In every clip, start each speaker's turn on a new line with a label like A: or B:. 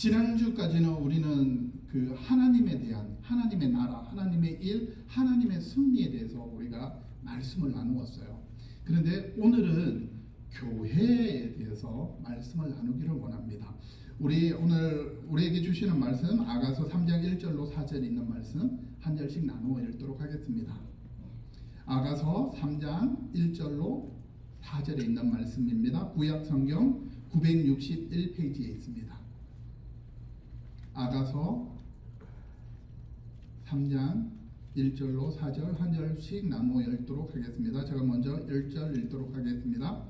A: 지난주까지는 우리는 그 하나님에 대한 하나님의 나라, 하나님의 일, 하나님의 승리에 대해서 우리가 말씀을 나누었어요. 그런데 오늘은 교회에 대해서 말씀을 나누기를 원합니다. 오늘 우리에게 주시는 말씀 아가서 3장 1절로 4절 있는 말씀 한 절씩 나누어 읽도록 하겠습니다. 아가서 3장 1절로 4절에 있는 말씀입니다. 구약 성경 961페이지에 있습니다. 아가서 3장 1절로 4절 한 절씩 나누어 읽도록 하겠습니다. 제가 먼저 1절 읽도록 하겠습니다.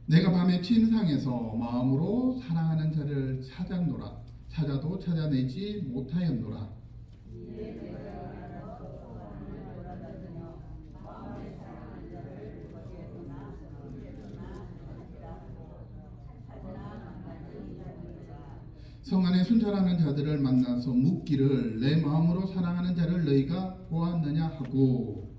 A: 내가 밤에 침상에서 마음으로 사랑하는 자를 찾았노라. 찾아도 찾아내지 못하였노라. 성 안에 순찰하는 자들을 만나서 묻기를 내 마음으로 사랑하는 자를 너희가 보았느냐 하고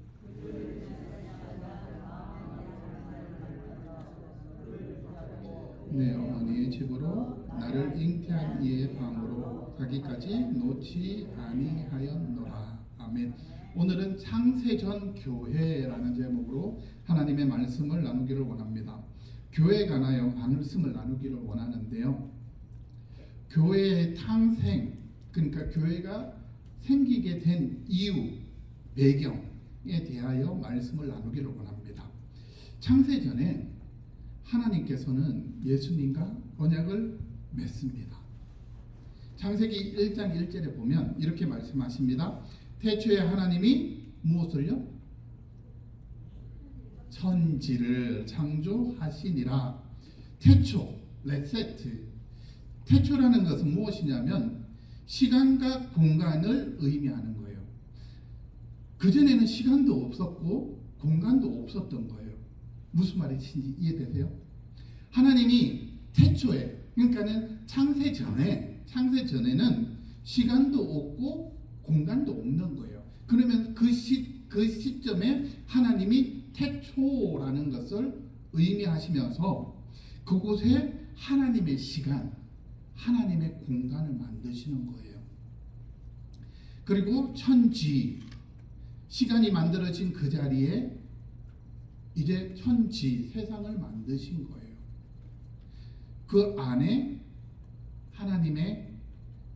A: 내 어머니의 집으로 나를 잉태한 이의 방으로 가기까지 놓지 아니하였노라. 아멘. 오늘은 창세전 교회라는 제목으로 하나님의 말씀을 나누기를 원합니다. 교회에 관하여 말씀을 나누기를 원하는데요. 교회의 탄생, 그러니까 교회가 생기게 된 이유, 배경에 대하여 말씀을 나누기를 원합니다. 창세전에 하나님께서는 예수님과 언약을 맺습니다. 창세기 1장 1절에 보면 이렇게 말씀하십니다. 태초에 하나님이 무엇을요? 천지를 창조하시니라. 태초, 레세트. 태초라는 것은 무엇이냐면 시간과 공간을 의미하는 거예요. 그전에는 시간도 없었고 공간도 없었던 거예요. 무슨 말인지 이해되세요? 하나님이 태초에, 그러니까는 창세 전에는 시간도 없고 공간도 없는 거예요. 그러면 그 시점에 하나님이 태초라는 것을 의미하시면서 그곳에 하나님의 시간, 하나님의 공간을 만드시는 거예요. 그리고 천지, 시간이 만들어진 그 자리에 이제 천지, 세상을 만드신 거예요. 그 안에 하나님의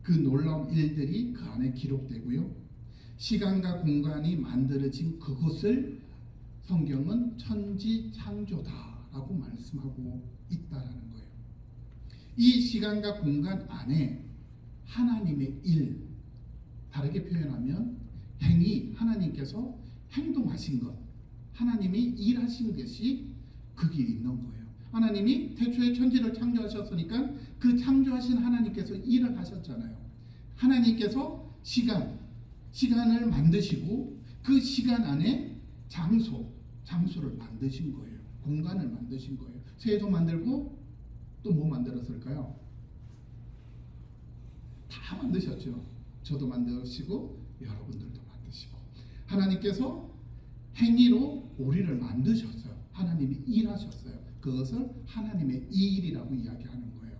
A: 그 놀라운 일들이 그 안에 기록되고요. 시간과 공간이 만들어진 그곳을 성경은 천지 창조다라고 말씀하고 있다라는 거예요. 이 시간과 공간 안에 하나님의 일, 다르게 표현하면 행위, 하나님께서 행동하신 것, 하나님이 일하신 것이 거기에 있는 거예요. 하나님이 태초에 천지를 창조하셨으니까 그 창조하신 하나님께서 일을 하셨잖아요. 하나님께서 시간을 만드시고 그 시간 안에 장소를 만드신 거예요. 공간을 만드신 거예요. 새도 만들고 또 뭐 만들었을까요? 다 만드셨죠. 저도 만드시고 여러분들도 만드시고 하나님께서 행위로 우리를 만드셨어요. 하나님이 일하셨어요. 그것을 하나님의 일이라고 이야기하는 거예요.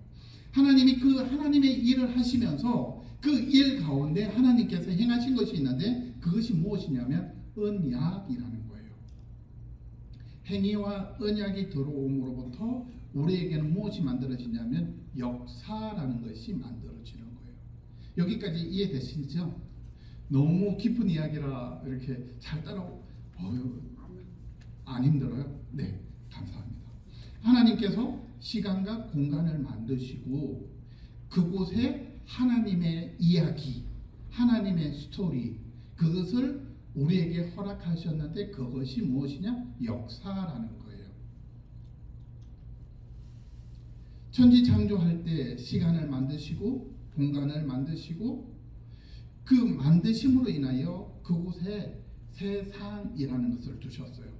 A: 하나님이 그 하나님의 일을 하시면서 그 일 가운데 하나님께서 행하신 것이 있는데 그것이 무엇이냐면 언약이라는 거예요. 행위와 언약이 들어옴으로부터 우리에게는 무엇이 만들어지냐면 역사라는 것이 만들어지는 거예요. 여기까지 이해되시죠? 너무 깊은 이야기라 이렇게 잘 안 힘들어요? 네, 감사합니다. 하나님께서 시간과 공간을 만드시고 그곳에 하나님의 이야기, 하나님의 스토리, 그것을 우리에게 허락하셨는데 그것이 무엇이냐? 역사라는 거예요. 천지 창조할 때 시간을 만드시고 공간을 만드시고 그 만드심으로 인하여 그곳에 세상이라는 것을 두셨어요.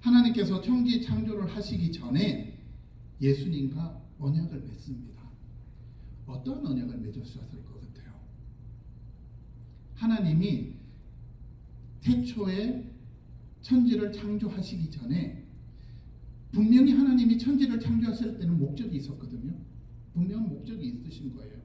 A: 하나님께서 천지 창조를 하시기 전에 예수님과 언약을 맺습니다. 어떤 언약을 맺으셨을 것 같아요? 하나님이 태초에 천지를 창조하시기 전에 분명히 하나님이 천지를 창조하실 때는 목적이 있었거든요. 분명 목적이 있으신 거예요.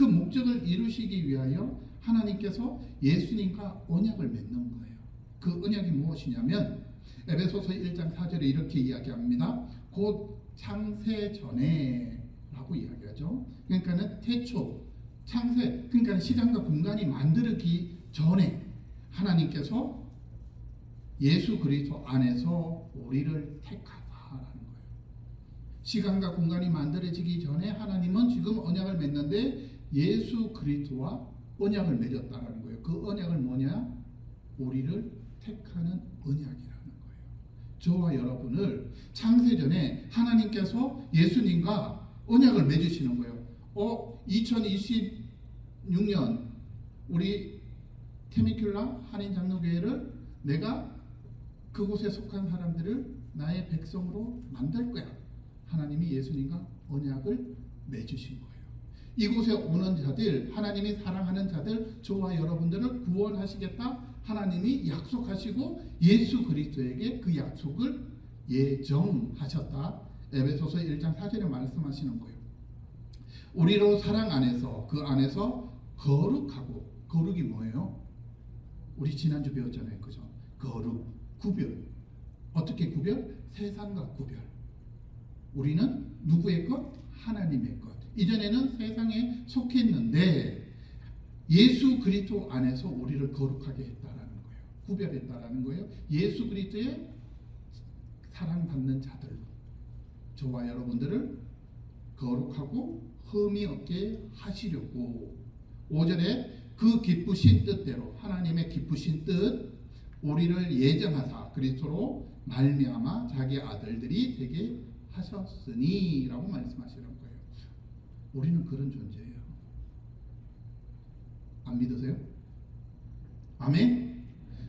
A: 그 목적을 이루시기 위하여 하나님께서 예수님과 언약을 맺는 거예요. 그 언약이 무엇이냐면 에베소서 1장 4절에 이렇게 이야기합니다. 곧 창세 전에 라고 이야기하죠. 그러니까는 태초, 창세, 그러니까 시간과 공간이 만들기 전에 하나님께서 예수 그리스도 안에서 우리를 택하다라는 거예요. 시간과 공간이 만들어지기 전에 하나님은 지금 언약을 맺는데 예수 그리스도와 언약을 맺었다라는 거예요. 그 언약을 뭐냐? 우리를 택하는 언약이라는 거예요. 저와 여러분을 창세전에 하나님께서 예수님과 언약을 맺으시는 거예요. 2026년 우리 테미큘라 한인장로교회를 내가 그곳에 속한 사람들을 나의 백성으로 만들 거야. 하나님이 예수님과 언약을 맺으신 거예요. 이곳에 오는 자들, 하나님이 사랑하는 자들, 저와 여러분들을 구원하시겠다 하나님이 약속하시고 예수 그리스도에게 그 약속을 예정하셨다. 에베소서 1장 4절에 말씀하시는 거예요. 우리로 사랑 안에서 그 안에서 거룩하고, 거룩이 뭐예요? 우리 지난주 배웠잖아요. 그죠? 거룩, 구별. 어떻게 구별? 세상과 구별. 우리는 누구의 것? 하나님의 것. 이전에는 세상에 속했는데 예수 그리스도 안에서 우리를 거룩하게 했다라는 거예요. 구별했다라는 거예요. 예수 그리스도의 사랑받는 자들로 저와 여러분들을 거룩하고 흠이 없게 하시려고 5절에 그 기쁘신 뜻대로 하나님의 기쁘신 뜻 우리를 예정하사 그리스도로 말미암아 자기 아들들이 되게 하셨으니 라고 말씀하시는 거예요. 우리는 그런 존재예요. 안 믿으세요? 아멘?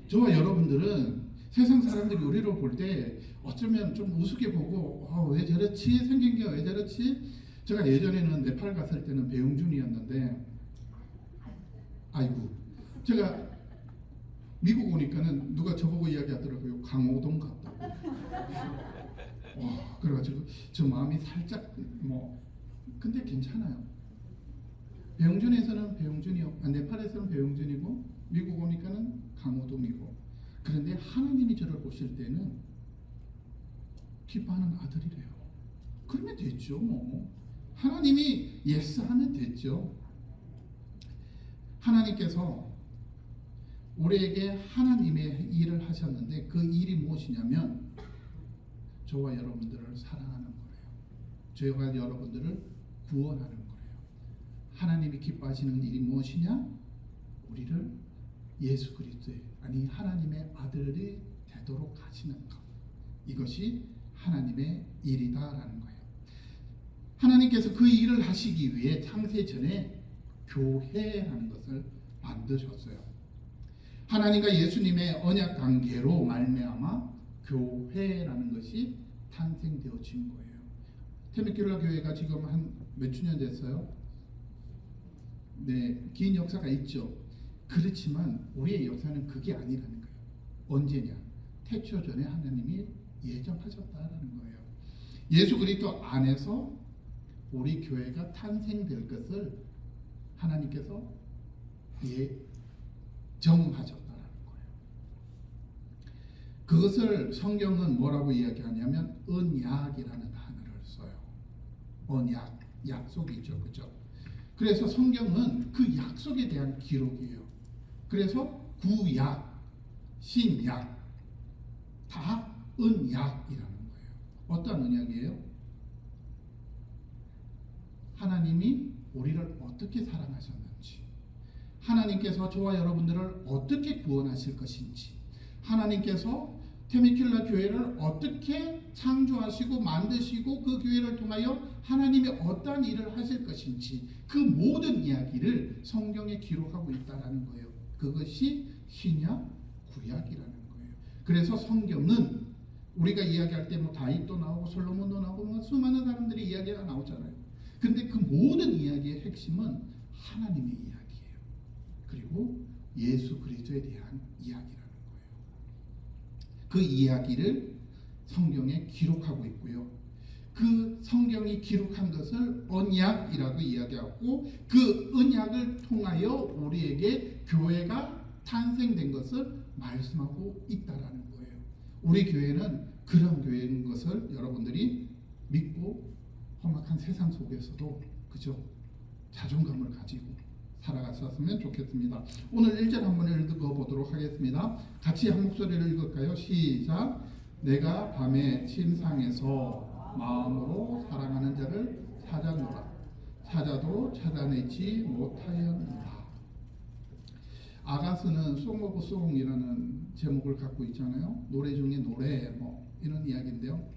A: 저와 여러분들은 세상 사람들이 우리를 볼 때 어쩌면 좀 우습게 보고 왜 저렇지? 생긴 게 왜 저렇지? 제가 예전에는 네팔 갔을 때는 배용준이었는데 아이고 제가 미국 오니까는 누가 저보고 이야기하더라고요. 강호동 같다고. 그래가지고 저 마음이 살짝 근데 괜찮아요. 배용준에서는 배용준이요. 네팔에서는 배용준이고 미국 오니까는 강호동이고. 그런데 하나님이 저를 보실 때는 기뻐하는 아들이래요. 그러면 됐죠. 하나님이 예스 하면 됐죠. 하나님께서 우리에게 하나님의 일을 하셨는데 그 일이 무엇이냐면 저와 여러분들을 사랑하는 거예요. 저와 여러분들을 구원하는 거예요. 하나님이 기뻐하시는 일이 무엇이냐? 우리를 예수 그리스도의 아니 하나님의 아들이 되도록 하시는 것. 이것이 하나님의 일이다라는 거예요. 하나님께서 그 일을 하시기 위해 창세 전에 교회라는 것을 만드셨어요. 하나님과 예수님의 언약 관계로 말미암아 교회라는 것이 탄생되어진 거예요. 테미큘라 교회가 지금 한 몇 주년 됐어요? 네, 긴 역사가 있죠. 그렇지만 우리의 역사는 그게 아니라는 거예요. 언제냐? 태초 전에 하나님이 예정하셨다라는 거예요. 예수 그리스도 안에서 우리 교회가 탄생될 것을 하나님께서 예정하셨다라는 거예요. 그것을 성경은 뭐라고 이야기하냐면 언약이라는 단어를 써요. 언약, 약속이죠, 그죠? 그래서 성경은 그 약속에 대한 기록이에요. 그래서 구약, 신약 다 언약이라는 거예요. 어떤 언약이에요? 하나님이 우리를 어떻게 사랑하셨는지, 하나님께서 저와 여러분들을 어떻게 구원하실 것인지, 하나님께서 테미큘라 교회를 어떻게 창조하시고 만드시고 그 교회를 통하여 하나님이 어떠한 일을 하실 것인지 그 모든 이야기를 성경에 기록하고 있다라는 거예요. 그것이 신약, 구약이라는 거예요. 그래서 성경은 우리가 이야기할 때 다윗도 나오고 솔로몬도 나오고 수많은 사람들이 이야기가 나오잖아요. 근데 그 모든 이야기의 핵심은 하나님의 이야기예요. 그리고 예수 그리스도에 대한 이야기라는 거예요. 그 이야기를 성경에 기록하고 있고요. 그 성경이 기록한 것을 언약이라고 이야기하고 그 언약을 통하여 우리에게 교회가 탄생된 것을 말씀하고 있다라는 거예요. 우리 교회는 그런 교회인 것을 여러분들이 믿고 험악한 세상 속에서도 그죠? 자존감을 가지고 살아갔었으면 좋겠습니다. 오늘 1절 한번 읽어보도록 하겠습니다. 같이 한 목소리를 읽을까요? 시작. 내가 밤에 침상에서 마음으로 사랑하는 자를 찾았노라. 찾아도 찾아내지 못하였노라. 아가스는 송 오브 송이라는 제목을 갖고 있잖아요. 노래 중에 노래 뭐 이런 이야기인데요.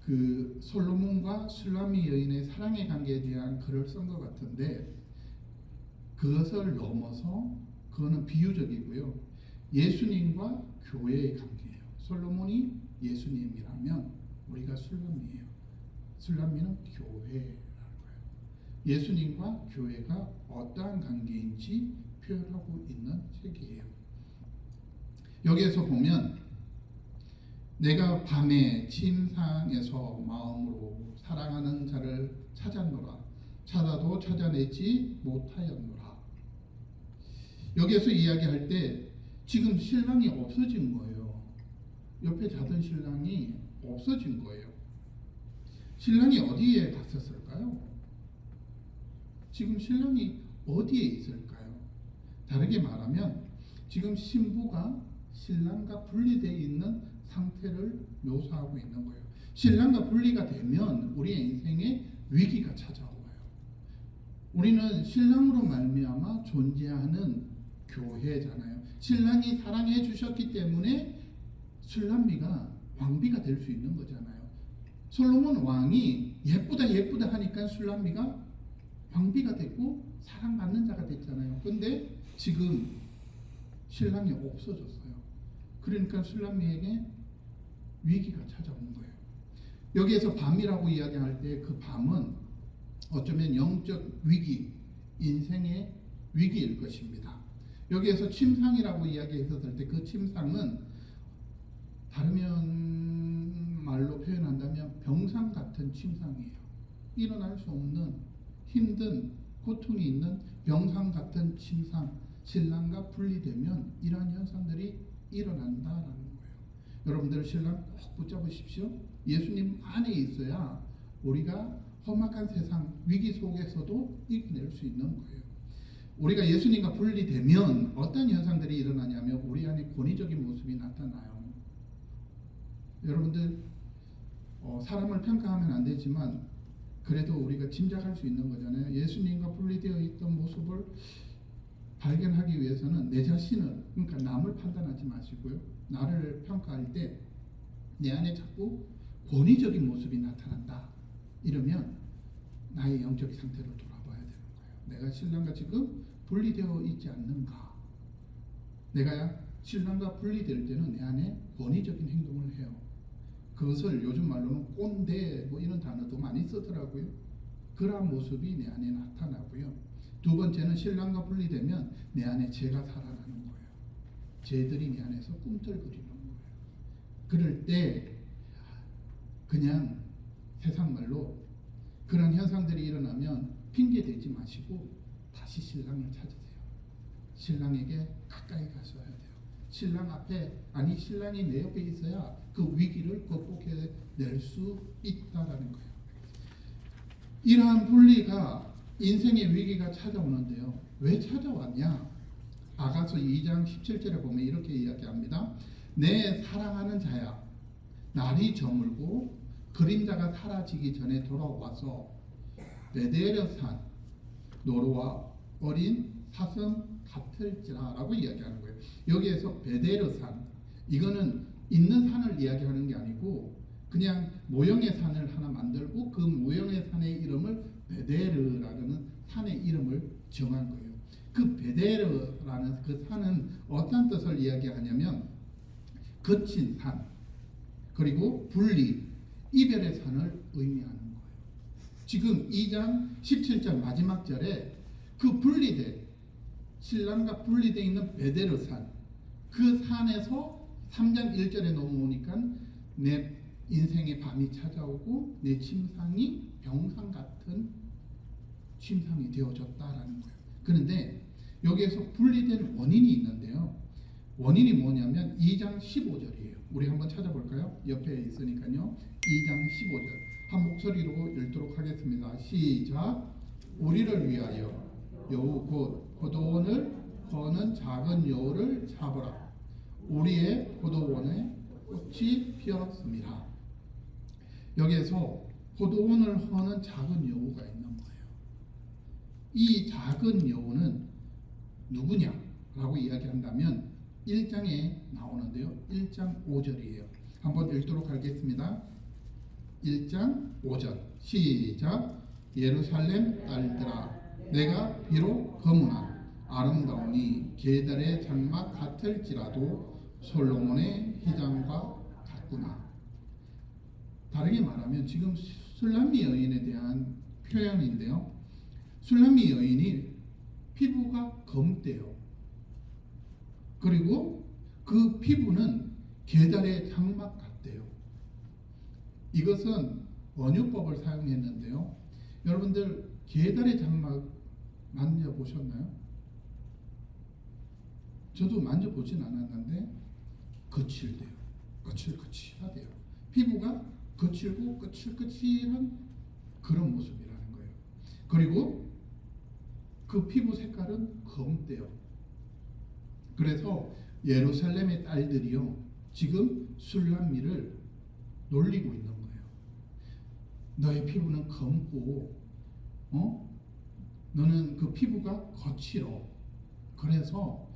A: 그 솔로몬과 술라미 여인의 사랑의 관계에 대한 글을 쓴 것 같은데 그것을 넘어서 그거는 비유적이고요. 예수님과 교회의 관계예요. 솔로몬이 예수님이라면 우리가 술라미예요. 술라미는 교회라는 거예요. 예수님과 교회가 어떠한 관계인지 표현하고 있는 책이에요. 여기에서 보면 내가 밤에 침상에서 마음으로 사랑하는 자를 찾았노라. 찾아도 찾아내지 못하였노라. 여기에서 이야기할 때 지금 신랑이 없어진 거예요. 옆에 자던 신랑이 없어진 거예요. 신랑이 어디에 갔었을까요? 지금 신랑이 어디에 있을까요? 다르게 말하면 지금 신부가 신랑과 분리되어 있는 상태를 묘사하고 있는 거예요. 신랑과 분리가 되면 우리의 인생에 위기가 찾아와요. 우리는 신랑으로 말미암아 존재하는 교회잖아요. 신랑이 사랑해 주셨기 때문에 술람미가 왕비가 될 수 있는 거잖아요. 솔로몬 왕이 예쁘다 예쁘다 하니까 술람미가 왕비가 됐고 사랑받는 자가 됐잖아요. 근데 지금 신랑이 없어졌어요. 그러니까 술람미에게 위기가 찾아온 거예요. 여기에서 밤이라고 이야기할 때 그 밤은 어쩌면 영적 위기, 인생의 위기일 것입니다. 여기에서 침상이라고 이야기했었을 때 그 침상은 다르면 말로 표현한다면 병상 같은 침상이에요. 일어날 수 없는 힘든 고통이 있는 병상 같은 침상, 신랑과 분리되면 이러한 현상들이 일어난다라는 거예요. 여러분들 신랑 꼭 붙잡으십시오. 예수님 안에 있어야 우리가 험악한 세상 위기 속에서도 이겨낼 수 있는 거예요. 우리가 예수님과 분리되면 어떤 현상들이 일어나냐면 우리 안에 권위적인 모습이 나타나요. 여러분들 사람을 평가하면 안 되지만 그래도 우리가 짐작할 수 있는 거잖아요. 예수님과 분리되어 있던 모습을 발견하기 위해서는 내 자신을, 그러니까 남을 판단하지 마시고요. 나를 평가할 때 내 안에 자꾸 권위적인 모습이 나타난다. 이러면 나의 영적인 상태를 돌아봐야 되는 거예요. 내가 신랑과 지금 분리되어 있지 않는가? 내가 신랑과 분리될 때는 내 안에 권위적인 행동을 해요. 그것을 요즘 말로는 꼰대 뭐 이런 단어도 많이 쓰더라고요. 그러한 모습이 내 안에 나타나고요. 두 번째는 신랑과 분리되면 내 안에 죄가 살아나는 거예요. 죄들이 내 안에서 꿈틀거리는 거예요. 그럴 때 그냥 세상 말로 그런 현상들이 일어나면 핑계 대지 마시고 다시 신랑을 찾으세요. 신랑에게 가까이 가셔야 돼요. 신랑 앞에, 아니 신랑이 내 옆에 있어야 그 위기를 극복해낼 수 있다라는 거예요. 이러한 분리가 인생의 위기가 찾아오는데요. 왜 찾아왔냐? 아가서 2장 17절에 보면 이렇게 이야기합니다. 내 사랑하는 자야, 날이 저물고 그림자가 사라지기 전에 돌아와서 베델산 노루와 어린 사슴 같을지라 라고 이야기하는 거예요. 여기에서 베델산, 이거는 있는 산을 이야기하는 게 아니고 그냥 모형의 산을 하나 만들고 그 모형의 산의 이름을 베데르라는 산의 이름을 정한 거예요. 그 베데르라는 그 산은 어떤 뜻을 이야기하냐면 거친 산, 그리고 분리, 이별의 산을 의미하는 거예요. 지금 2장 17절 마지막 절에 그 분리된, 신랑과 분리되어 있는 베데르 산, 그 산에서 3장 1절에 넘어오니까 내 인생의 밤이 찾아오고 내 침상이 병상 같은 침상이 되어졌다라는 거예요. 그런데 여기에서 분리된 원인이 있는데요. 원인이 뭐냐면 2장 15절이에요. 우리 한번 찾아볼까요? 옆에 있으니까요. 2장 15절. 한 목소리로 읽도록 하겠습니다. 시작. 우리를 위하여 여우 곧 포도원을 거는 작은 여우를 잡으라. 우리의 포도원에 꽃이 피었습니다. 여기에서 포도원을 허는 작은 여우가 있는 거예요. 이 작은 여우는 누구냐라고 이야기한다면 1장에 나오는데요. 1장 5절이에요. 한번 읽도록 하겠습니다. 1장 5절 시작. 예루살렘 딸들아 내가 비록 거무나 아름다우니 게달의 장막 같을지라도 솔로몬의 휘장과 같구나. 다르게 말하면 지금 술람미 여인에 대한 표현인데요. 술람미 여인이 피부가 검대요. 그리고 그 피부는 게달의 장막 같대요. 이것은 원유법을 사용했는데요. 여러분들 게달의 장막 만져보셨나요? 저도 만져보진 않았는데 거칠대요. 거칠거칠하대요. 피부가 거칠고 거칠거칠한 그런 모습이라는 거예요. 그리고 그 피부 색깔은 검대요. 그래서 예루살렘의 딸들이요 지금 술람미를 놀리고 있는 거예요. 너의 피부는 검고 너는 그 피부가 거칠어. 그래서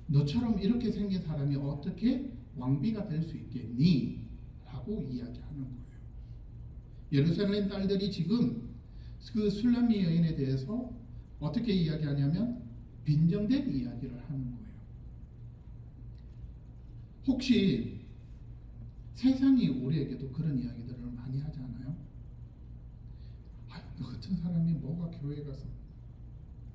A: 너처럼 이렇게 생긴 사람이 어떻게 왕비가 될 수 있겠니? 라고 이야기하는 거예요. 예루살렘 딸들이 지금 그 술람미 여인에 대해서 어떻게 이야기하냐면 빈정된 이야기를 하는 거예요. 혹시 세상이 우리에게도 그런 이야기들을 많이 하지 않아요? 아유, 너 같은 사람이 뭐가 교회 가서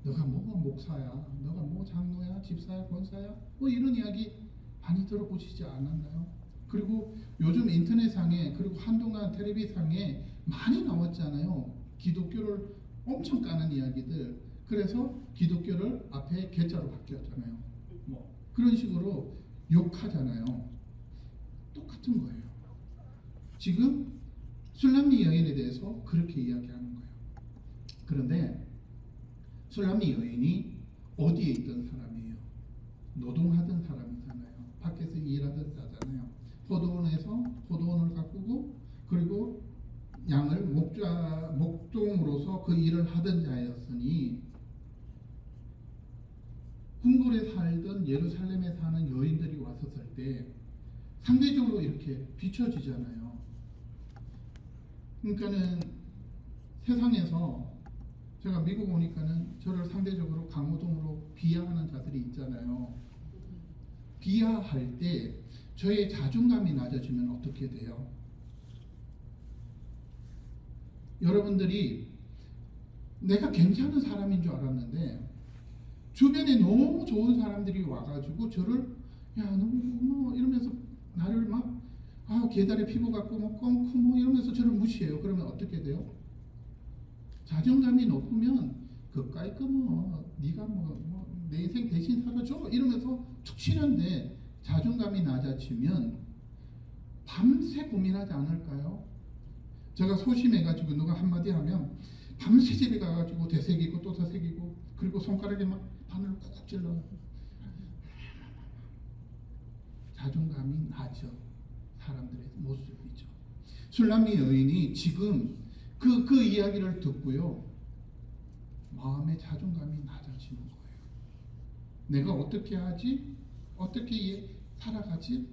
A: 너가 뭐가 목사야, 너가 뭐 장로야, 집사야, 권사야, 뭐 이런 이야기 많이 들어보시지 않았나요? 그리고 요즘 인터넷상에 그리고 한동안 텔레비상에 많이 나왔잖아요. 기독교를 엄청 까는 이야기들. 그래서 기독교를 앞에 개자로 바뀌었잖아요. 뭐 그런 식으로 욕하잖아요. 똑같은 거예요. 지금 술람미 여인에 대해서 그렇게 이야기하는 거예요. 그런데 술람미 여인이 어디에 있던 사람이에요? 노동하던 사람이잖아요. 밖에서 일하던 자잖아요. 포도원에서 포도원을 가꾸고 그리고 양을 목종으로서 그 일을 하던 자였으니 궁궐에 살던 예루살렘에 사는 여인들이 왔었을 때 상대적으로 이렇게 비춰지잖아요. 그러니까는 세상에서 제가 미국 오니까는 저를 상대적으로 강호동으로 비하하는 자들이 있잖아요. 비하할 때 저의 자존감이 낮아지면 어떻게 돼요? 여러분들이 내가 괜찮은 사람인 줄 알았는데 주변에 너무 좋은 사람들이 와가지고 저를 야 너무 뭐 이러면서 나를 막 게달의 피부 같고 뭐 꽁크 뭐 이러면서 저를 무시해요. 그러면 어떻게 돼요? 자존감이 높으면 그까이 뭐 네가 뭐 내 인생 대신 살아줘 이러면서 툭 치는데 자존감이 낮아지면 밤새 고민하지 않을까요? 제가 소심해가지고 누가 한마디 하면 밤새 집에 가가지고 되새기고 또 되새기고 그리고 손가락에 막 바늘을 쿡쿡 찔러. 자존감이 낮아. 사람들의 모습이죠. 술람미 여인이 지금 그 이야기를 듣고요 마음의 자존감이 낮아지는 거예요. 내가 어떻게 하지? 어떻게 살아가지?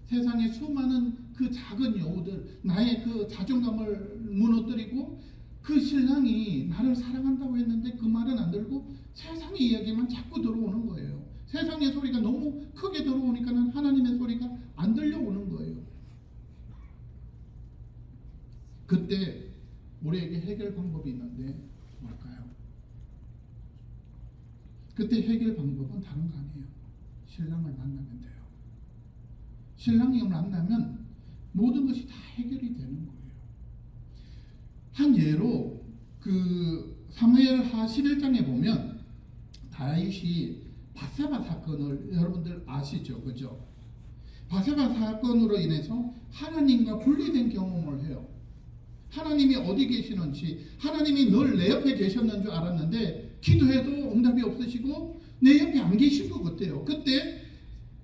A: 세상에 수많은 그 작은 여우들 나의 그 자존감을 무너뜨리고 그 신랑이 나를 사랑한다고 했는데 그 말은 안 들고 세상의 이야기만 자꾸 들어오는 거예요. 세상의 소리가 너무 크게 들어오니까는 하나님의 소리가 안 들려오는 거예요. 그때 우리에게 해결 방법이 있는데 뭘까요? 그때 해결 방법은 다른 거 아니에요. 신랑을 만나면 돼요. 신랑이 만나면 모든 것이 다 해결이 되는 거예요. 한 예로 그 사무엘하 11장에 보면 다윗이 바세바 사건을 여러분들 아시죠? 그죠? 바세바 사건으로 인해서 하나님과 분리된 경험을 해요. 하나님이 어디 계시는지, 하나님이 늘 내 옆에 계셨는 줄 알았는데 기도해도 응답이 없으시고 내 옆에 안 계신 것 같아요. 그때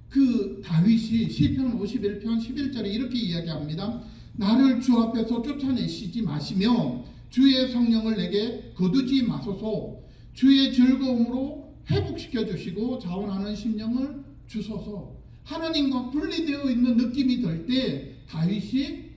A: 그 다윗이 시편 51편 11절에 이렇게 이야기합니다. 나를 주 앞에서 쫓아내시지 마시며 주의 성령을 내게 거두지 마소서. 주의 즐거움으로 회복시켜 주시고 자원하는 심령을 주소서. 하나님과 분리되어 있는 느낌이 들 때 다윗이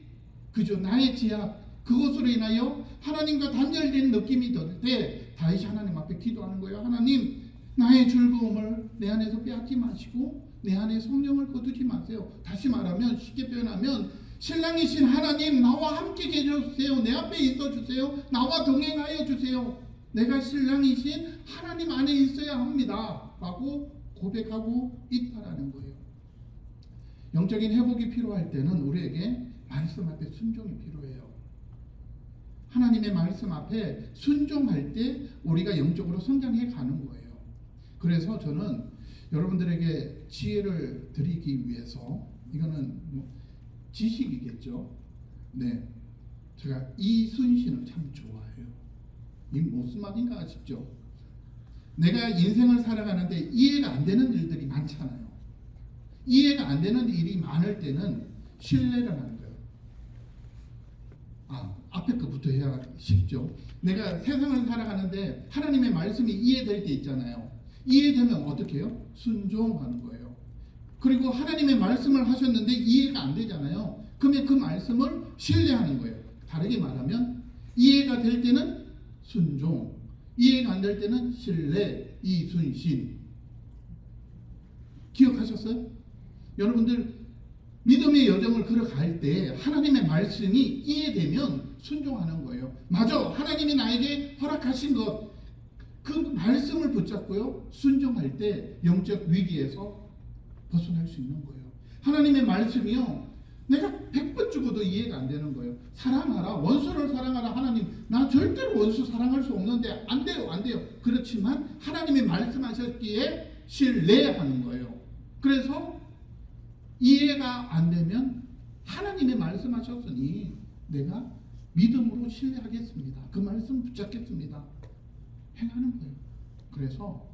A: 그저 나의 지하 그것으로 인하여 하나님과 단절된 느낌이 들 때 다윗이 하나님 앞에 기도하는 거예요. 하나님, 나의 즐거움을 내 안에서 빼앗지 마시고 내 안에 성령을 거두지 마세요. 다시 말하면, 쉽게 표현하면 신랑이신 하나님, 나와 함께 계셔주세요. 내 앞에 있어주세요. 나와 동행하여 주세요. 내가 신랑이신 하나님 안에 있어야 합니다 라고 고백하고 있다라는 거예요. 영적인 회복이 필요할 때는 우리에게 말씀 앞에 순종이 필요해요. 하나님의 말씀 앞에 순종할 때 우리가 영적으로 성장해 가는 거예요. 그래서 저는 여러분들에게 지혜를 드리기 위해서, 이거는 지식이겠죠. 네, 제가 이순신을 참 좋아해요. 이 무슨 말인가 싶죠. 내가 인생을 살아가는데 이해가 안 되는 일들이 많잖아요. 이해가 안 되는 일이 많을 때는 신뢰를 하는 거예요. 앞에 거부터 해야 쉽죠. 내가 세상을 살아가는데 하나님의 말씀이 이해될 때 있잖아요. 이해되면 어떻게 해요? 순종하는 거예요. 그리고 하나님의 말씀을 하셨는데 이해가 안 되잖아요. 그러면 그 말씀을 신뢰하는 거예요. 다르게 말하면 이해가 될 때는 순종, 이해가 안 될 때는 신뢰, 이순신. 기억하셨어요? 여러분들 믿음의 여정을 걸어갈 때 하나님의 말씀이 이해되면 순종하는 거예요. 맞아, 하나님이 나에게 허락하신 것, 그 말씀을 붙잡고요, 순종할 때 영적 위기에서 벗어날 수 있는 거예요. 하나님의 말씀이요, 내가 100번 죽어도 이해가 안 되는 거예요. 사랑하라, 원수를 사랑하라. 하나님, 나 절대로 원수 사랑할 수 없는데 안 돼요, 안 돼요. 그렇지만 하나님이 말씀하셨기에 신뢰하는 거예요. 그래서 이해가 안 되면 하나님이 말씀하셨으니 내가 믿음으로 신뢰하겠습니다. 그 말씀 붙잡겠습니다. 행하는 거예요. 그래서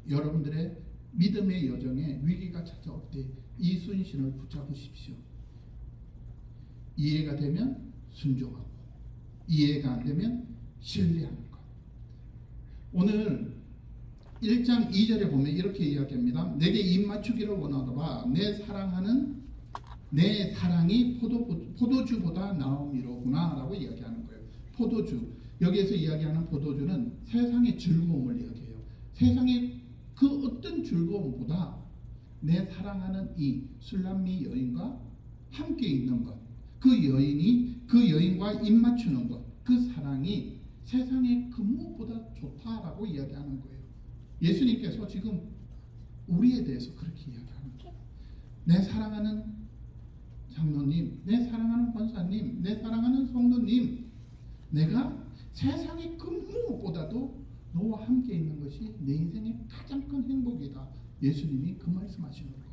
A: 여러분들의 믿음의 여정에 위기가 찾아올 때 이순신을 붙잡으십시오. 이해가 되면 순종하고, 이해가 안 되면 신뢰하는 것. 오늘 1장 2절에 보면 이렇게 이야기합니다. 내게 입 맞추기를 원하더라. 내 사랑이 포도주보다 나음이로구나 라고 이야기하는 거예요. 포도주, 여기에서 이야기하는 포도주는 세상의 즐거움을 이야기해요. 세상의 그 어떤 즐거움보다 내 사랑하는 이 술람미 여인과 함께 있는 것, 그 여인과 입 맞추는 것, 그 사랑이 세상의 그 무엇보다 좋다라고 이야기하는 거예요. 예수님께서 지금 우리에 대해서 그렇게 이야기하는 거예요. 내 사랑하는 장로님, 내 사랑하는 권사님, 내 사랑하는 성도님, 내가 세상의 그 무엇보다도 너와 함께 있는 것이 내 인생의 가장 큰 행복이다. 예수님이 그 말씀하시는 거예요.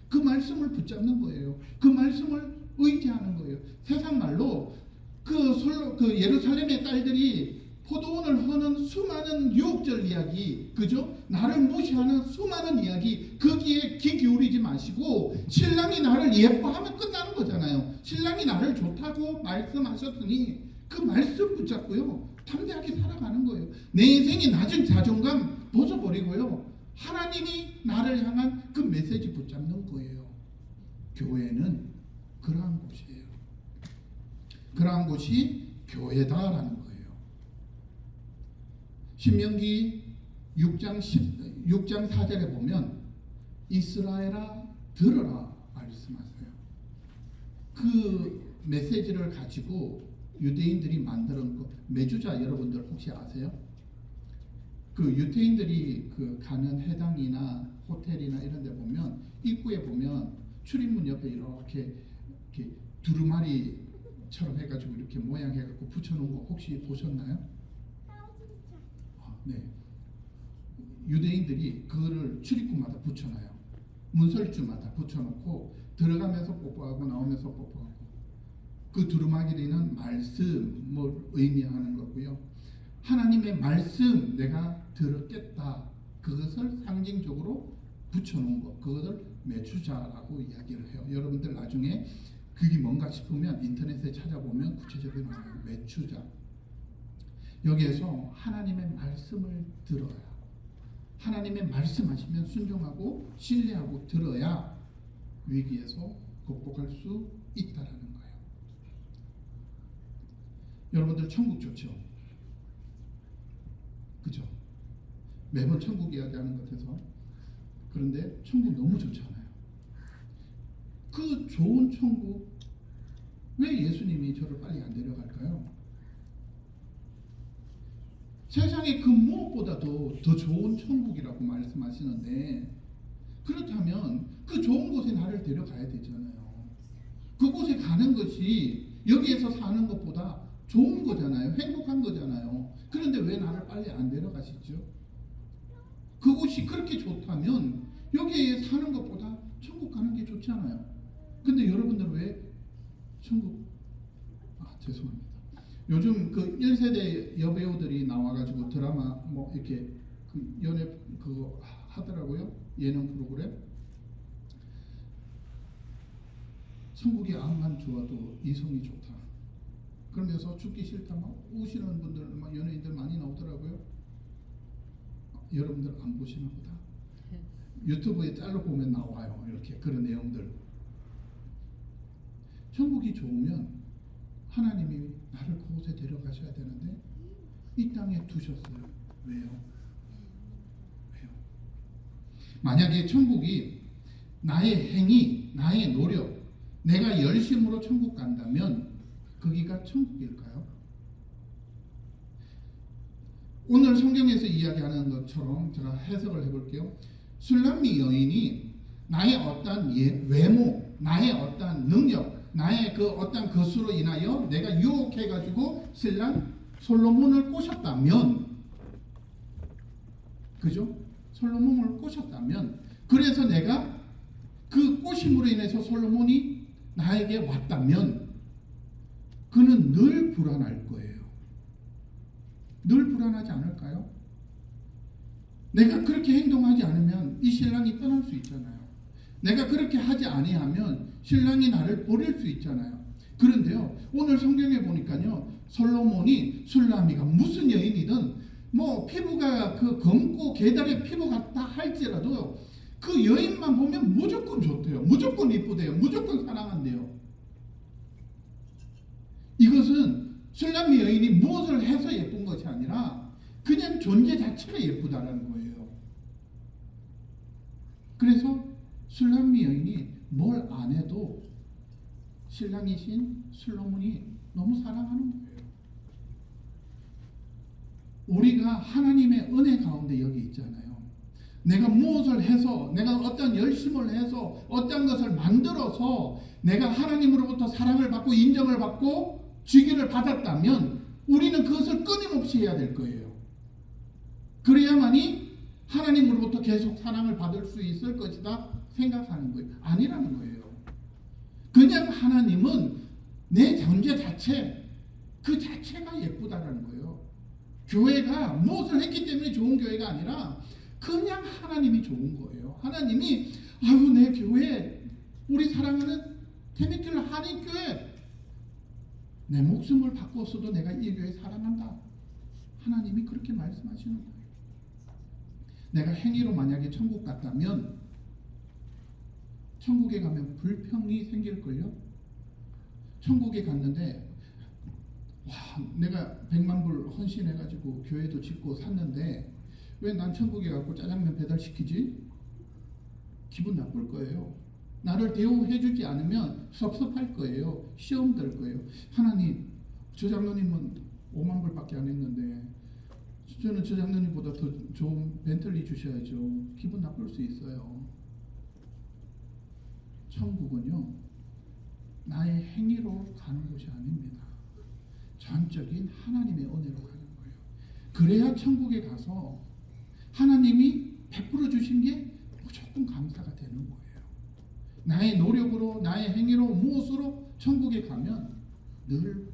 A: 그 말씀을 붙잡는 거예요. 그 말씀을 의지하는 거예요. 세상 말로 그 예루살렘의 딸들이 포도원을 허는 수많은 유혹절 이야기, 그죠? 나를 무시하는 수많은 이야기, 거기에 귀 기울이지 마시고 신랑이 나를 예뻐하면 끝나는 거잖아요. 신랑이 나를 좋다고 말씀하셨으니 그 말씀 붙잡고요, 담대하게 살아가는 거예요. 내 인생이 낮은 자존감 벗어버리고요, 하나님이 나를 향한 그 메시지 붙잡는 거예요. 교회는 그러한 곳이에요. 그러한 곳이 교회다라는 거예요. 신명기 6장 4절에 보면 이스라엘아 들어라 말씀하세요. 그 메시지를 가지고 유대인들이 만드는 그 메주자 여러분들 혹시 아세요? 그 유대인들이 그 가는 해당이나 호텔이나 이런 데 보면 입구에 보면 출입문 옆에 이렇게 두루마리처럼 해가지고 이렇게 모양 해갖고 붙여놓은 거 혹시 보셨나요? 네. 유대인들이 그거를 출입구마다 붙여놔요. 문설주마다 붙여놓고 들어가면서 뽀뽀하고 나오면서 뽀뽀하고. 그 두루마기는 말씀을 의미하는 거고요. 하나님의 말씀 내가 들었겠다. 그것을 상징적으로 붙여놓은 것. 그것을 매추자라고 이야기를 해요. 여러분들 나중에 그게 뭔가 싶으면 인터넷에 찾아보면 구체적으로 나와요. 매추자. 여기에서 하나님의 말씀을 들어야, 하나님의 말씀하시면 순종하고 신뢰하고 들어야 위기에서 극복할 수 있다라는 거예요. 여러분들 천국 좋죠? 그죠? 매번 천국 이야기하는 것 같아서. 그런데 천국 너무 좋잖아요. 그 좋은 천국 왜 예수님이 저를 빨리 안 데려갈까요? 세상에 그 무엇보다도 더 좋은 천국이라고 말씀하시는데, 그렇다면 그 좋은 곳에 나를 데려가야 되잖아요. 그곳에 가는 것이 여기에서 사는 것보다 좋은 거잖아요. 행복한 거잖아요. 그런데 왜 나를 빨리 안 데려가시죠? 그곳이 그렇게 좋다면 여기에 사는 것보다 천국 가는 게 좋잖아요. 근데 여러분들은 왜 천국, 죄송합니다. 요즘 그 1세대 여배우들이 나와가지고 드라마 뭐 이렇게 그 연애 그거 하더라고요. 예능 프로그램. 천국의 암만 좋아도 이성이 좋다. 그러면서 죽기 싫다 막 우시는 분들, 막 연예인들 많이 나오더라고요. 여러분들 안 보시나 보다. 유튜브에 짤로 보면 나와요. 이렇게 그런 내용들. 천국이 좋으면 하나님이 나를 그곳에 데려가셔야 되는데 이 땅에 두셨어요. 왜요? 왜요? 만약에 천국이 나의 행위, 나의 노력, 내가 열심으로 천국 간다면 거기가 천국일까요? 오늘 성경에서 이야기하는 것처럼 제가 해석을 해볼게요. 술람미 여인이 나의 어떤 외모, 나의 어떤 능력, 나의 그 어떤 것으로 인하여 내가 유혹해가지고 신랑 솔로몬을 꼬셨다면, 그죠? 솔로몬을 꼬셨다면, 그래서 내가 그 꼬심으로 인해서 솔로몬이 나에게 왔다면 그는 늘 불안할 거예요. 늘 불안하지 않을까요? 내가 그렇게 행동하지 않으면 이 신랑이 떠날 수 있잖아요. 내가 그렇게 하지 아니하면 신랑이 나를 버릴 수 있잖아요. 그런데요, 오늘 성경에 보니까요, 솔로몬이 술라미가 무슨 여인이든 뭐 피부가 그 검고 게달의 피부 같다 할지라도 그 여인만 보면 무조건 좋대요. 무조건 이쁘대요. 무조건 사랑한대요. 이것은 술람미 여인이 무엇을 해서 예쁜 것이 아니라 그냥 존재 자체가 예쁘다라는 거예요. 그래서 술람미 여인이 뭘 안 해도 신랑이신 솔로몬이 너무 사랑하는 거예요. 우리가 하나님의 은혜 가운데 여기 있잖아요. 내가 무엇을 해서, 내가 어떤 열심을 해서 어떤 것을 만들어서 내가 하나님으로부터 사랑을 받고 인정을 받고 주기를 받았다면 우리는 그것을 끊임없이 해야 될 거예요. 그래야만이 하나님으로부터 계속 사랑을 받을 수 있을 것이다 생각하는 거예요. 아니라는 거예요. 그냥 하나님은 내 존재 자체, 그 자체가 예쁘다라는 거예요. 교회가 무엇을 했기 때문에 좋은 교회가 아니라 그냥 하나님이 좋은 거예요. 하나님이 아유 내 교회, 우리 사랑하는 태미길 한인교회, 내 목숨을 바꿨어도 내가 이 교회 사랑한다. 하나님이 그렇게 말씀하시는 거예요. 내가 행위로 만약에 천국 갔다면 천국에 가면 불평이 생길걸요. 천국에 갔는데 와 내가 100만 불 헌신해가지고 교회도 짓고 샀는데 왜 난 천국에 가고 짜장면 배달시키지? 기분 나쁠 거예요. 나를 대우해주지 않으면 섭섭할 거예요. 시험 들 거예요. 하나님, 저 장로님은 5만 불밖에 안 했는데 저는 저 장로님보다 더 좋은 벤틀리 주셔야죠. 기분 나쁠 수 있어요. 천국은요, 나의 행위로 가는 것이 아닙니다. 전적인 하나님의 은혜로 가는 거예요. 그래야 천국에 가서 하나님이 베풀어 주신 게 무조건 감사가 되는 거예요. 나의 노력으로, 나의 행위로, 무엇으로 천국에 가면 늘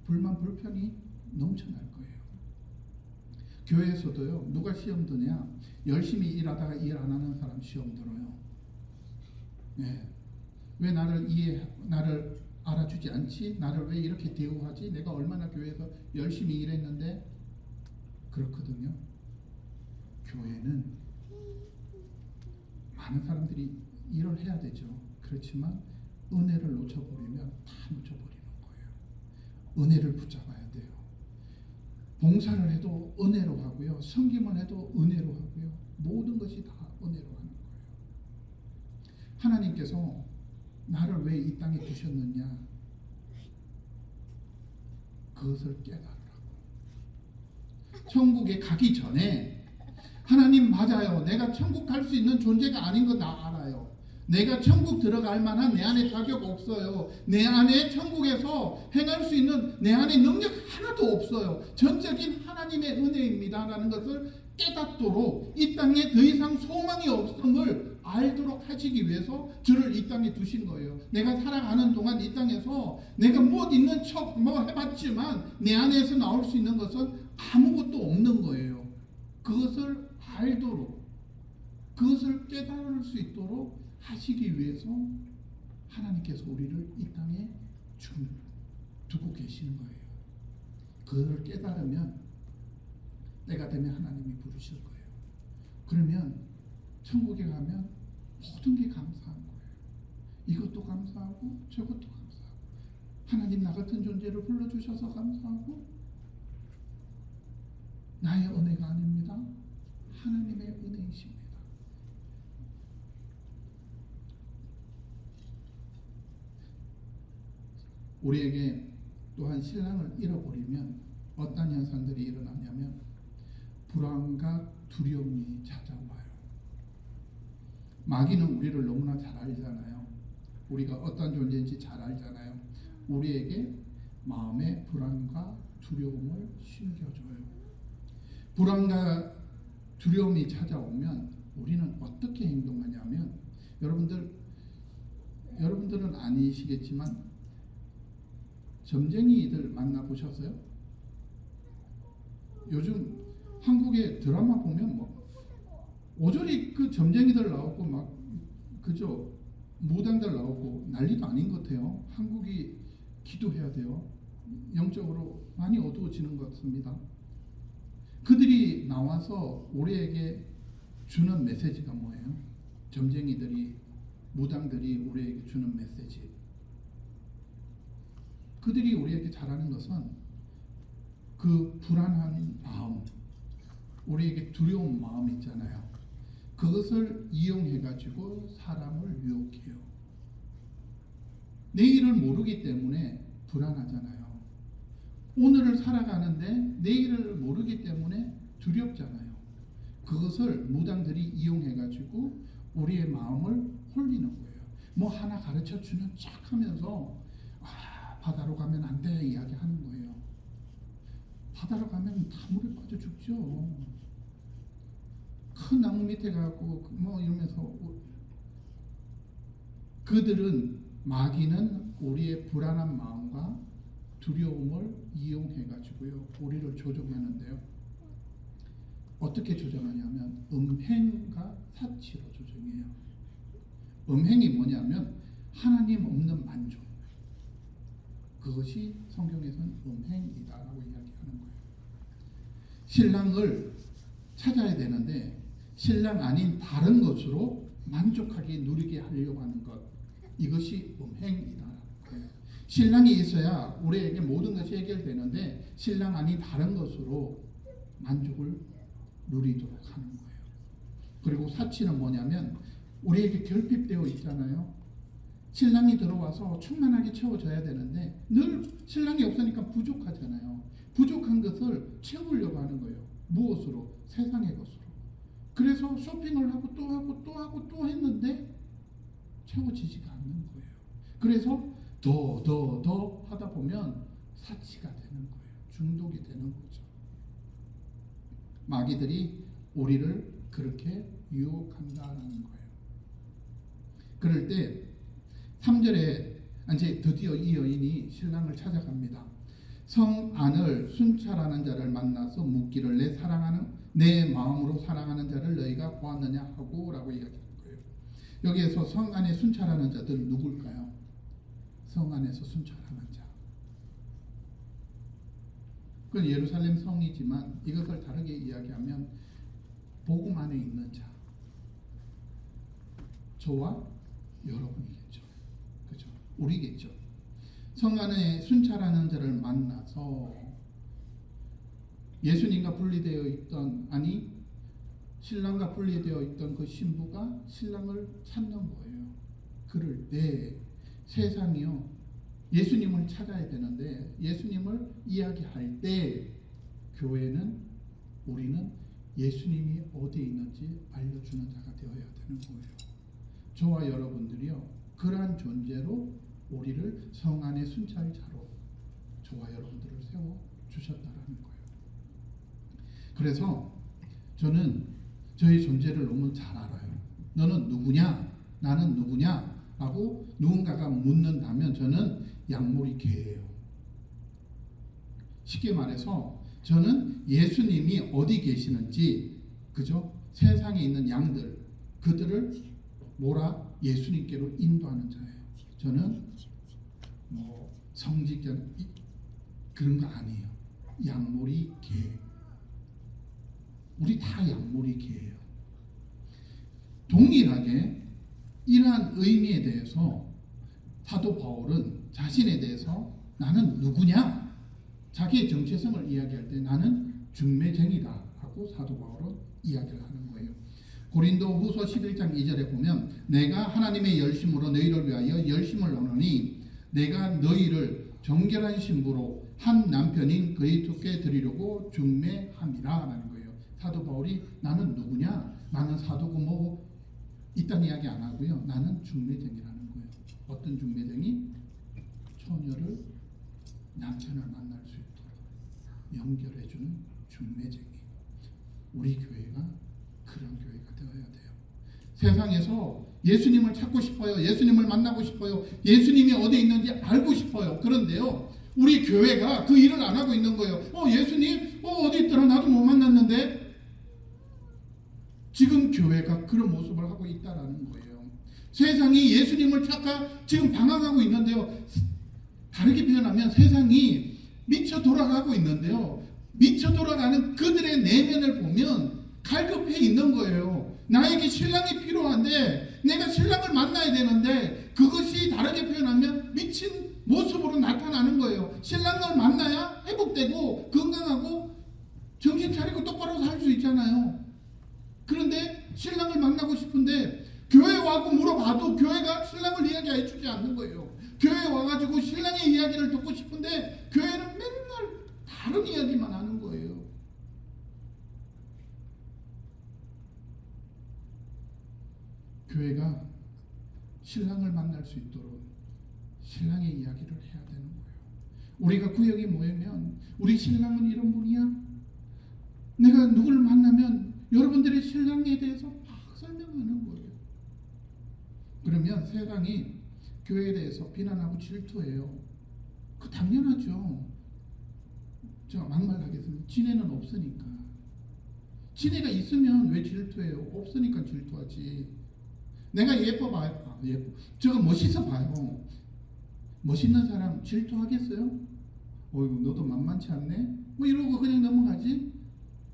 A: 불만, 불편이 넘쳐날 거예요. 교회에서도요, 누가 시험 드냐? 열심히 일하다가 일 안 하는 사람 시험 들어요. 네. 왜 나를 알아주지 않지? 나를 왜 이렇게 대우하지? 내가 얼마나 교회에서 열심히 일했는데. 그렇거든요. 교회는 많은 사람들이 일을 해야 되죠. 그렇지만 은혜를 놓쳐버리면 다 놓쳐버리는 거예요. 은혜를 붙잡아야 돼요. 봉사를 해도 은혜로 하고요. 섬김을 해도 은혜로 하고요. 모든 것이 다 은혜로 하는 거예요. 하나님께서 나를 왜 이 땅에 두셨느냐? 그것을 깨달으라고. 천국에 가기 전에 하나님 맞아요. 내가 천국 갈 수 있는 존재가 아닌 거 나 알아요. 내가 천국 들어갈 만한 내 안에 자격 없어요. 내 안에 천국에서 행할 수 있는 내 안에 능력 하나도 없어요. 전적인 하나님의 은혜입니다 라는 것을 깨닫도록, 이 땅에 더 이상 소망이 없음을 알도록 하시기 위해서 주를 이 땅에 두신 거예요. 내가 살아가는 동안 이 땅에서 내가 무엇 있는 척 해봤지만 내 안에서 나올 수 있는 것은 아무것도 없는 거예요. 그것을 알도록, 그것을 깨달을 수 있도록 하시기 위해서 하나님께서 우리를 이 땅에 두고 계시는 거예요. 그걸 깨달으면 때가 되면 하나님이 부르실 거예요. 그러면 천국에 가면 모든 게 감사한 거예요. 이것도 감사하고 저것도 감사하고, 하나님 나 같은 존재를 불러주셔서 감사하고, 나의 은혜가 아닙니다. 하나님의 은혜이십니다. 우리에게 또한 신랑을 잃어버리면 어떤 현상들이 일어나냐면 불안과 두려움이 찾아와요. 마귀는 우리를 너무나 잘 알잖아요. 우리가 어떤 존재인지 잘 알잖아요. 우리에게 마음의 불안과 두려움을 심겨줘요. 불안과 두려움이 찾아오면 우리는 어떻게 행동하냐면, 여러분들은 아니시겠지만 점쟁이들 만나보셨어요? 요즘 한국의 드라마 보면 오저리 그 점쟁이들 나오고 막 그저 무당들 나오고 난리도 아닌 것 같아요. 한국이 기도해야 돼요. 영적으로 많이 어두워지는 것 같습니다. 그들이 나와서 우리에게 주는 메시지가 뭐예요? 점쟁이들이, 무당들이 우리에게 주는 메시지. 그들이 우리에게 잘하는 것은 그 불안한 마음, 우리에게 두려운 마음 있잖아요. 그것을 이용해 가지고 사람을 유혹해요. 내일을 모르기 때문에 불안하잖아요. 오늘을 살아가는데 내일을 모르기 때문에 두렵잖아요. 그것을 무당들이 이용해 가지고 우리의 마음을 홀리는 거예요. 뭐 하나 가르쳐 주는 척 하면서 바다로 가면 안 돼 이야기하는 거예요. 바다로 가면 다 물에 빠져 죽죠. 큰 나무 밑에 가고 이러면서, 그들은, 마귀는 우리의 불안한 마음과 두려움을 이용해 가지고요 우리를 조종하는데요. 어떻게 조종하냐면 음행과 사치로 조종해요. 음행이 뭐냐면 하나님 없는 만족. 그것이 성경에서는 음행이다라고 이야기하는 거예요. 신랑을 찾아야 되는데 신랑 아닌 다른 것으로 만족하게 누리게 하려고 하는 것, 이것이 음행이다라는 거예요. 신랑이 있어야 우리에게 모든 것이 해결되는데 신랑 아닌 다른 것으로 만족을 누리도록 하는 거예요. 그리고 사치는 뭐냐면 우리에게 결핍되어 있잖아요. 신랑이 들어와서 충만하게 채워져야 되는데 늘 신랑이 없으니까 부족하잖아요. 부족한 것을 채우려고 하는 거예요. 무엇으로? 세상의 것으로. 그래서 쇼핑을 하고 또 하고 또 하고 또 했는데 채워지지가 않는 거예요. 그래서 더 하다 보면 사치가 되는 거예요. 중독이 되는 거죠. 마귀들이 우리를 그렇게 유혹한다라는 거예요. 그럴 때 3절에 이제 드디어 이 여인이 신랑을 찾아갑니다. 성 안을 순찰하는 자를 만나서 묻기를 내 마음으로 사랑하는 자를 너희가 보았느냐 하고 라고 이야기하는 거예요. 여기에서 성 안에 순찰하는 자들 누굴까요? 성 안에서 순찰하는 자. 그건 예루살렘 성이지만 이것을 다르게 이야기하면 복음 안에 있는 자. 저와 여러분이겠죠. 그죠? 우리겠죠. 성 안에 순찰하는 자를 만나서 예수님과 분리되어 있던, 아니 신랑과 분리되어 있던 그 신부가 신랑을 찾는 거예요. 그럴 때 세상이요, 예수님을 찾아야 되는데 예수님을 이야기할 때 교회는, 우리는 예수님이 어디에 있는지 알려주는 자가 되어야 되는 거예요. 저와 여러분들이요, 그러한 존재로 우리를 성 안의 순찰자로 저와 여러분들을 세워주셨다라는 거예요. 그래서 저는 저의 존재를 너무 잘 알아요. 너는 누구냐? 나는 누구냐? 라고 누군가가 묻는다면 저는 양모리 개예요. 쉽게 말해서 저는 예수님이 어디 계시는지, 그죠? 세상에 있는 양들, 그들을 몰아 예수님께로 인도하는 자예요. 저는 성직자 그런 거 아니에요. 양모리 개. 우리 다 양모리 개예요. 동일하게 이러한 의미에 대해서 사도 바울은 자신에 대해서 나는 누구냐? 자기의 정체성을 이야기할 때 나는 중매쟁이다 라고 사도 바울은 이야기를 하는 거예요. 고린도 후서 11장 2절에 보면 내가 하나님의 열심으로 너희를 위하여 열심을 하노니 내가 너희를 정결한 신부로 한 남편인 그리스도께 드리려고 중매함이라 라는 거예요. 사도 바울이 나는 누구냐? 나는 사도고 뭐 이딴 이야기 안 하고요. 나는 중매쟁이라는 거예요. 어떤 중매쟁이? 처녀를 남편을 만날 수 있도록 연결해주는 중매쟁이. 우리 교회가 그런 교회가 되어야 돼요. 세상에서 예수님을 찾고 싶어요. 예수님을 만나고 싶어요. 예수님이 어디 있는지 알고 싶어요. 그런데요, 우리 교회가 그 일을 안 하고 있는 거예요. 예수님 어디 있더라? 나도 못 만났는데. 지금 교회가 그런 모습을 하고 있다라는 거예요. 세상이 예수님을 찾아 지금 방황하고 있는데요. 다르게 표현하면 세상이 미쳐 돌아가고 있는데요. 미쳐 돌아가는 그들의 내면을 보면 갈급해 있는 거예요. 나에게 신랑이 필요한데 내가 신랑을 만나야 되는데 그것이 다르게 표현하면 미친 모습으로 나타나는 거예요. 신랑을 만나야 회복되고 건강하고 정신 차리고 똑바로 살 수 있잖아요. 그런데 신랑을 만나고 싶은데 교회에 와고 물어봐도 교회가 신랑을 이야기해 주지 않는 거예요. 교회에 와가지고 신랑의 이야기를 듣고 싶은데 교회는 맨날 다른 이야기만 하는 거예요. 교회가 신랑을 만날 수 있도록 신랑의 이야기를 해야 되는 거예요. 우리가 구역에 모이면 우리 신랑은 이런 분이야. 내가 누구를 만나면 여러분들의 신랑에 대해서 막 설명하는 거예요. 그러면 세상이 교회에 대해서 비난하고 질투해요. 그 당연하죠. 제가 막말하겠습니다. 지네는 없으니까. 지네가 있으면 왜 질투해요? 없으니까 질투하지. 내가 예뻐 봐요. 예뻐. 저거 멋있어 봐요. 멋있는 사람 질투하겠어요? 어이구 너도 만만치 않네? 뭐 이러고 그냥 넘어가지?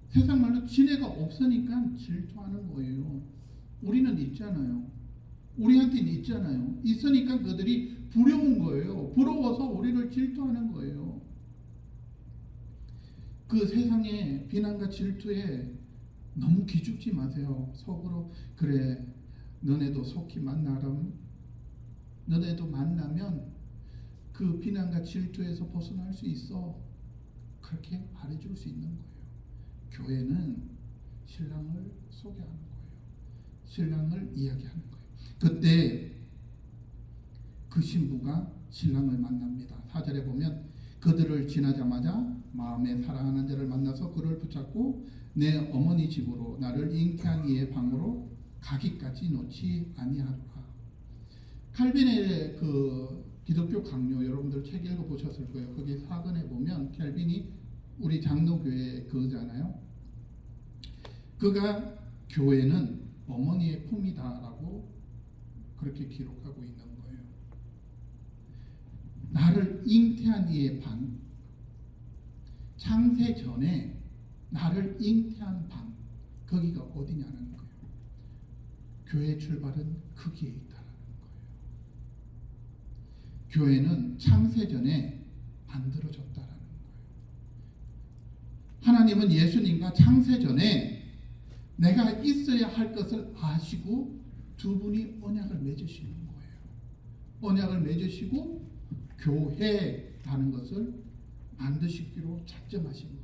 A: 세상 말로 지네가 없으니까 질투하는 거예요. 우리는 있잖아요. 우리한테는 있잖아요. 있으니까 그들이 부러운 거예요. 부러워서 우리를 질투하는 거예요. 그 세상의 비난과 질투에 너무 기죽지 마세요. 속으로 그래 너네도 속히 만나렴. 너네도 만나면 그 비난과 질투에서 벗어날 수 있어. 그렇게 말해줄 수 있는 거예요. 교회는 신랑을 소개하는 거예요. 신랑을 이야기하는 거예요. 그때 그 신부가 신랑을 만납니다. 4절에 보면 그들을 지나자마자 마음에 사랑하는 자를 만나서 그를 붙잡고 내 어머니 집으로 나를 잉태한 이의 방으로 가기까지 놓지 아니하노라. 칼빈의 그 기독교 강요 여러분들 책 읽어 보셨을 거예요. 거기 사근에 보면 칼빈이 우리 장로교회 그잖아요. 그가 교회는 어머니의 품이다라고 그렇게 기록하고 있는 거예요. 나를 잉태한 이의 방, 창세 전에 나를 잉태한 방, 거기가 어디냐는 거예요. 교회의 출발은 거기에 있다라는 거예요. 교회는 창세 전에 만들어졌다라는 거예요. 하나님은 예수님과 창세 전에 내가 있어야 할 것을 아시고 두 분이 언약을 맺으시는 거예요. 언약을 맺으시고 교회라는 것을 만드시기로 작정하신 거예요.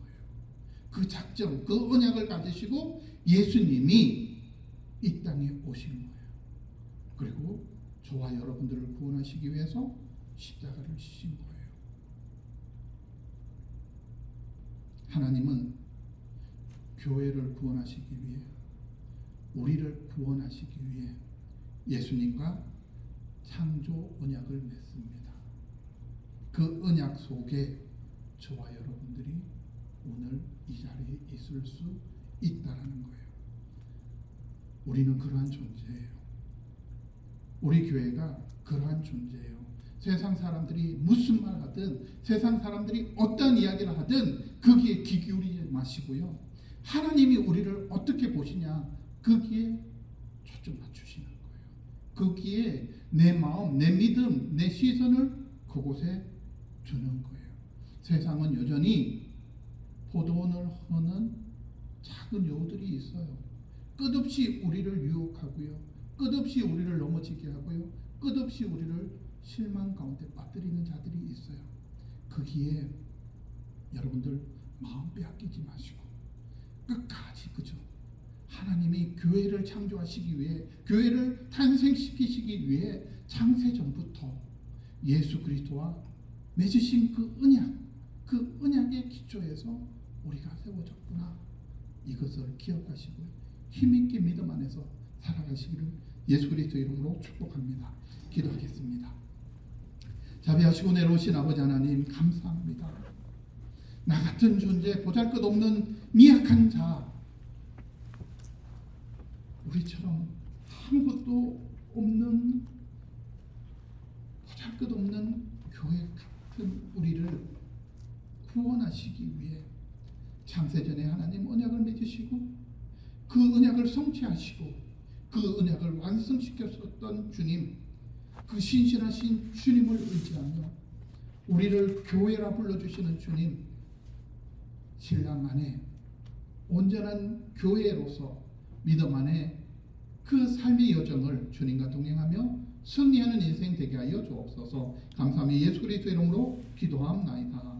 A: 그 작정, 그 언약을 가지시고 예수님이 이 땅에 오신 거예요. 그리고 저와 여러분들을 구원하시기 위해서 십자가를 지신 거예요. 하나님은 교회를 구원하시기 위해, 우리를 구원하시기 위해 예수님과 창조 언약을 맺습니다. 그 언약 속에 저와 여러분들이 오늘 이 자리에 있을 수 있다라는 거예요. 우리는 그러한 존재예요. 우리 교회가 그러한 존재예요. 세상 사람들이 무슨 말 하든, 세상 사람들이 어떤 이야기를 하든 거기에 귀 기울이지 마시고요. 하나님이 우리를 어떻게 보시냐, 거기에 초점 맞추시는 거예요. 거기에 내 마음, 내 믿음, 내 시선을 그곳에 주는 거예요. 세상은 여전히 포도원을 허는 작은 여우들이 있어요. 끝없이 우리를 유혹하고요. 끝없이 우리를 넘어지게 하고요. 끝없이 우리를 실망 가운데 빠뜨리는 자들이 있어요. 거기에 여러분들 마음 빼앗기지 마시고 끝까지, 그죠? 하나님이 교회를 창조하시기 위해, 교회를 탄생시키시기 위해 창세전부터 예수 그리스도와 맺으신 그 언약, 그 언약의 기초에서 우리가 세워졌구나, 이것을 기억하시고요. 힘있게 믿음 안에서 살아가시기를 예수 그리스도 이름으로 축복합니다. 기도하겠습니다. 자비하시고 내려오신 아버지 하나님, 감사합니다. 나 같은 존재, 보잘것없는 미약한 자, 우리처럼 아무것도 없는 보잘것없는 교회 같은 우리를 구원하시기 위해 창세전에 하나님 언약을 맺으시고 그 언약을 성취하시고 그 언약을 완성시켰었던 주님, 그 신실하신 주님을 의지하며 우리를 교회라 불러주시는 주님, 신랑 안에 온전한 교회로서 믿음 안에 그 삶의 여정을 주님과 동행하며 승리하는 인생 되게 하여 주옵소서. 감사하며 예수 그리스도 이름으로 기도함나이다.